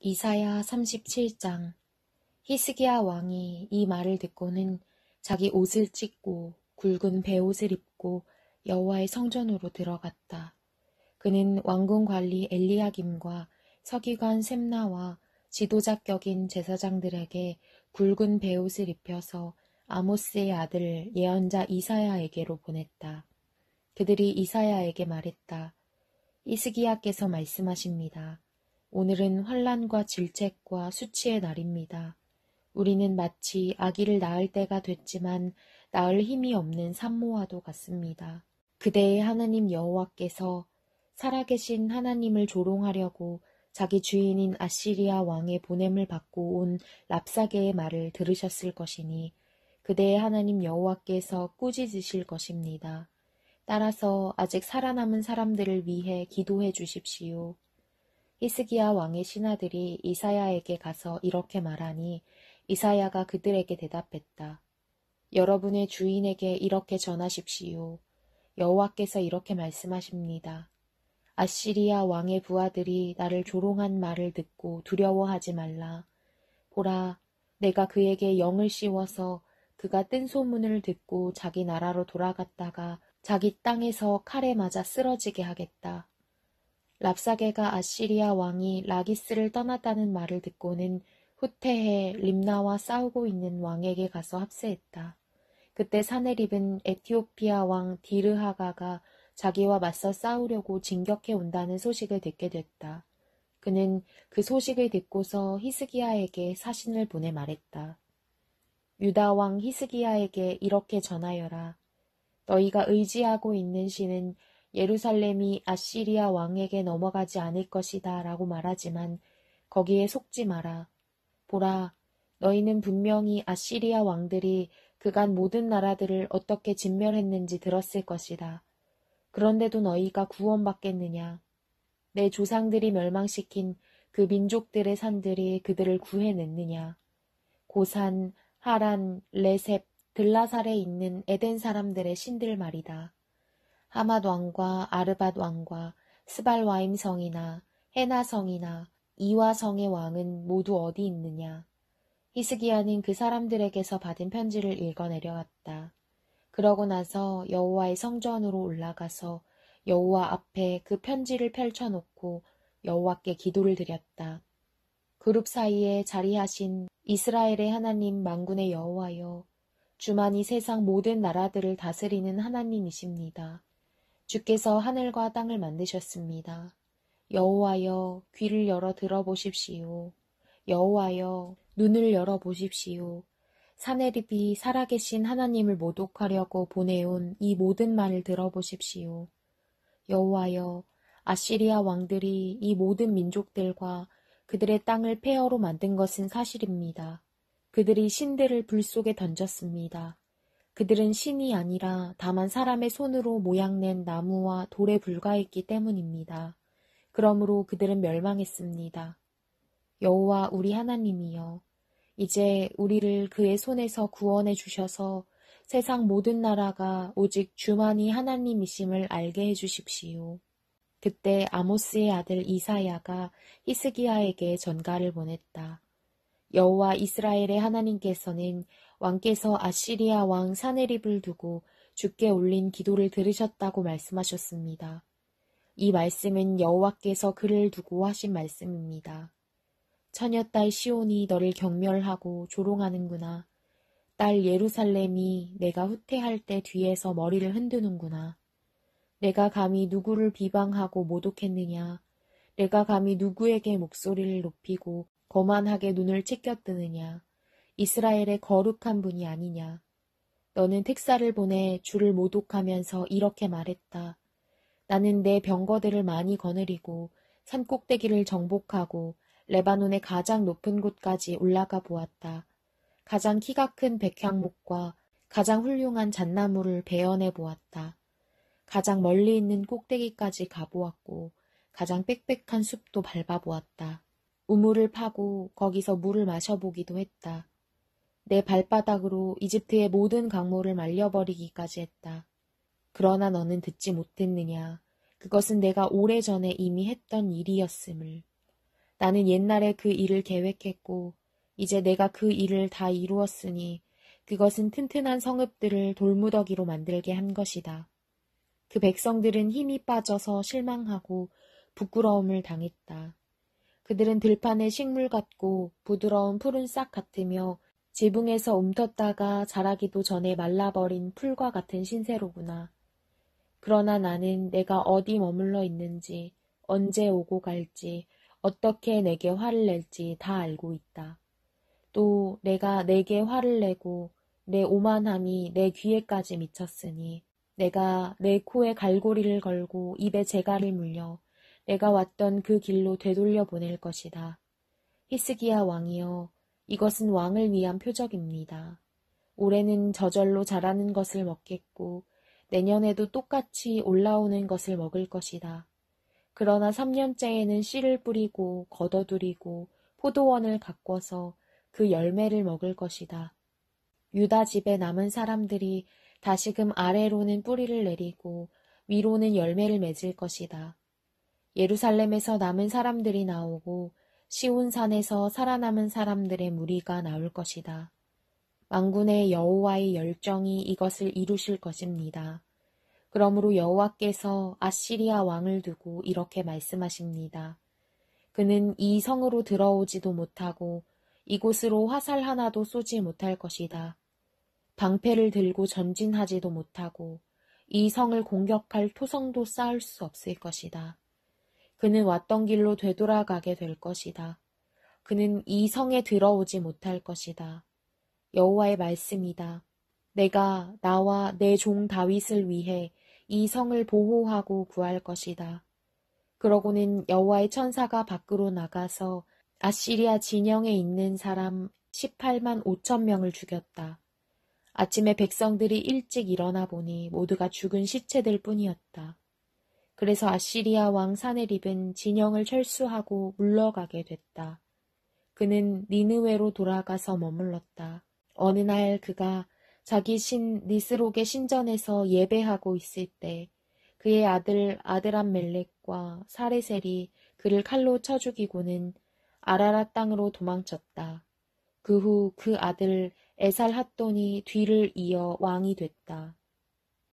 이사야 37장. 히스기야 왕이 이 말을 듣고는 자기 옷을 찢고 굵은 베옷을 입고 여호와의 성전으로 들어갔다. 그는 왕궁 관리 엘리야김과 서기관 셈나와 지도자격인 제사장들에게 굵은 베옷을 입혀서 아모스의 아들 예언자 이사야에게로 보냈다. 그들이 이사야에게 말했다. 히스기야께서 말씀하십니다. 오늘은 환난과 질책과 수치의 날입니다. 우리는 마치 아기를 낳을 때가 됐지만 낳을 힘이 없는 산모와도 같습니다. 그대의 하나님 여호와께서 살아계신 하나님을 조롱하려고 자기 주인인 아시리아 왕의 보냄을 받고 온 랍사게의 말을 들으셨을 것이니 그대의 하나님 여호와께서 꾸짖으실 것입니다. 따라서 아직 살아남은 사람들을 위해 기도해 주십시오. 히스기야 왕의 신하들이 이사야에게 가서 이렇게 말하니 이사야가 그들에게 대답했다. 여러분의 주인에게 이렇게 전하십시오. 여호와께서 이렇게 말씀하십니다. 아시리아 왕의 부하들이 나를 조롱한 말을 듣고 두려워하지 말라. 보라, 내가 그에게 영을 씌워서 그가 뜬 소문을 듣고 자기 나라로 돌아갔다가 자기 땅에서 칼에 맞아 쓰러지게 하겠다. 랍사게가 아시리아 왕이 라기스를 떠났다는 말을 듣고는 후퇴해 림나와 싸우고 있는 왕에게 가서 합세했다. 그때 사네립은 에티오피아 왕 디르하가가 자기와 맞서 싸우려고 진격해 온다는 소식을 듣게 됐다. 그는 그 소식을 듣고서 히스기야에게 사신을 보내 말했다. 유다 왕 히스기야에게 이렇게 전하여라. 너희가 의지하고 있는 신은 예루살렘이 아시리아 왕에게 넘어가지 않을 것이다 라고 말하지만 거기에 속지 마라. 보라, 너희는 분명히 아시리아 왕들이 그간 모든 나라들을 어떻게 진멸했는지 들었을 것이다. 그런데도 너희가 구원받겠느냐? 내 조상들이 멸망시킨 그 민족들의 산들이 그들을 구해냈느냐? 고산, 하란, 레셉, 들라살에 있는 에덴 사람들의 신들 말이다. 하맛 왕과 아르밧 왕과 스발와임 성이나 헤나 성이나 이와 성의 왕은 모두 어디 있느냐? 히스기야는 그 사람들에게서 받은 편지를 읽어 내려왔다. 그러고 나서 여호와의 성전으로 올라가서 여호와 앞에 그 편지를 펼쳐놓고 여호와께 기도를 드렸다. 그룹 사이에 자리하신 이스라엘의 하나님 만군의 여호와여, 주만이 세상 모든 나라들을 다스리는 하나님이십니다. 주께서 하늘과 땅을 만드셨습니다. 여호와여, 귀를 열어 들어보십시오. 여호와여, 눈을 열어보십시오. 사네립이 살아계신 하나님을 모독하려고 보내온 이 모든 말을 들어보십시오. 여호와여, 아시리아 왕들이 이 모든 민족들과 그들의 땅을 폐허로 만든 것은 사실입니다. 그들이 신들을 불 속에 던졌습니다. 그들은 신이 아니라 다만 사람의 손으로 모양낸 나무와 돌에 불과했기 때문입니다. 그러므로 그들은 멸망했습니다. 여호와 우리 하나님이여, 이제 우리를 그의 손에서 구원해 주셔서 세상 모든 나라가 오직 주만이 하나님이심을 알게 해 주십시오. 그때 아모스의 아들 이사야가 히스기야에게 전가를 보냈다. 여호와 이스라엘의 하나님께서는 왕께서 아시리아 왕 사네립을 두고 주께 올린 기도를 들으셨다고 말씀하셨습니다. 이 말씀은 여호와께서 그를 두고 하신 말씀입니다. 처녀딸 시온이 너를 경멸하고 조롱하는구나. 딸 예루살렘이 내가 후퇴할 때 뒤에서 머리를 흔드는구나. 내가 감히 누구를 비방하고 모독했느냐. 내가 감히 누구에게 목소리를 높이고 거만하게 눈을 치켜뜨느냐. 이스라엘의 거룩한 분이 아니냐. 너는 특사를 보내 주를 모독하면서 이렇게 말했다. 나는 내 병거들을 많이 거느리고 산꼭대기를 정복하고 레바논의 가장 높은 곳까지 올라가 보았다. 가장 키가 큰 백향목과 가장 훌륭한 잣나무를 베어내 보았다. 가장 멀리 있는 꼭대기까지 가보았고 가장 빽빽한 숲도 밟아보았다. 우물을 파고 거기서 물을 마셔보기도 했다. 내 발바닥으로 이집트의 모든 강물을 말려버리기까지 했다. 그러나 너는 듣지 못했느냐. 그것은 내가 오래전에 이미 했던 일이었음을. 나는 옛날에 그 일을 계획했고 이제 내가 그 일을 다 이루었으니 그것은 튼튼한 성읍들을 돌무더기로 만들게 한 것이다. 그 백성들은 힘이 빠져서 실망하고 부끄러움을 당했다. 그들은 들판의 식물 같고 부드러운 푸른 싹 같으며 지붕에서 움텄다가 자라기도 전에 말라버린 풀과 같은 신세로구나. 그러나 나는 내가 어디 머물러 있는지, 언제 오고 갈지, 어떻게 내게 화를 낼지 다 알고 있다. 또 내가 내게 화를 내고 내 오만함이 내 귀에까지 미쳤으니 내가 내 코에 갈고리를 걸고 입에 재갈을 물려 내가 왔던 그 길로 되돌려 보낼 것이다. 히스기야 왕이여, 이것은 왕을 위한 표적입니다. 올해는 저절로 자라는 것을 먹겠고 내년에도 똑같이 올라오는 것을 먹을 것이다. 그러나 3년째에는 씨를 뿌리고 걷어들이고 포도원을 가꿔서 그 열매를 먹을 것이다. 유다 집에 남은 사람들이 다시금 아래로는 뿌리를 내리고 위로는 열매를 맺을 것이다. 예루살렘에서 남은 사람들이 나오고 시온산에서 살아남은 사람들의 무리가 나올 것이다. 만군의 여호와의 열정이 이것을 이루실 것입니다. 그러므로 여호와께서 아시리아 왕을 두고 이렇게 말씀하십니다. 그는 이 성으로 들어오지도 못하고 이곳으로 화살 하나도 쏘지 못할 것이다. 방패를 들고 전진하지도 못하고 이 성을 공격할 토성도 쌓을 수 없을 것이다. 그는 왔던 길로 되돌아가게 될 것이다. 그는 이 성에 들어오지 못할 것이다. 여호와의 말씀이다. 내가 나와 내 종 다윗을 위해 이 성을 보호하고 구할 것이다. 그러고는 여호와의 천사가 밖으로 나가서 아시리아 진영에 있는 사람 18만 5천 명을 죽였다. 아침에 백성들이 일찍 일어나 보니 모두가 죽은 시체들 뿐이었다. 그래서 아시리아 왕 사네립은 진영을 철수하고 물러가게 됐다. 그는 니느웨로 돌아가서 머물렀다. 어느 날 그가 자기 신 니스록의 신전에서 예배하고 있을 때 그의 아들 아드람멜렉과 사레셀이 그를 칼로 쳐 죽이고는 아라랏 땅으로 도망쳤다. 그 후 그 아들 에살핫돈이 뒤를 이어 왕이 됐다.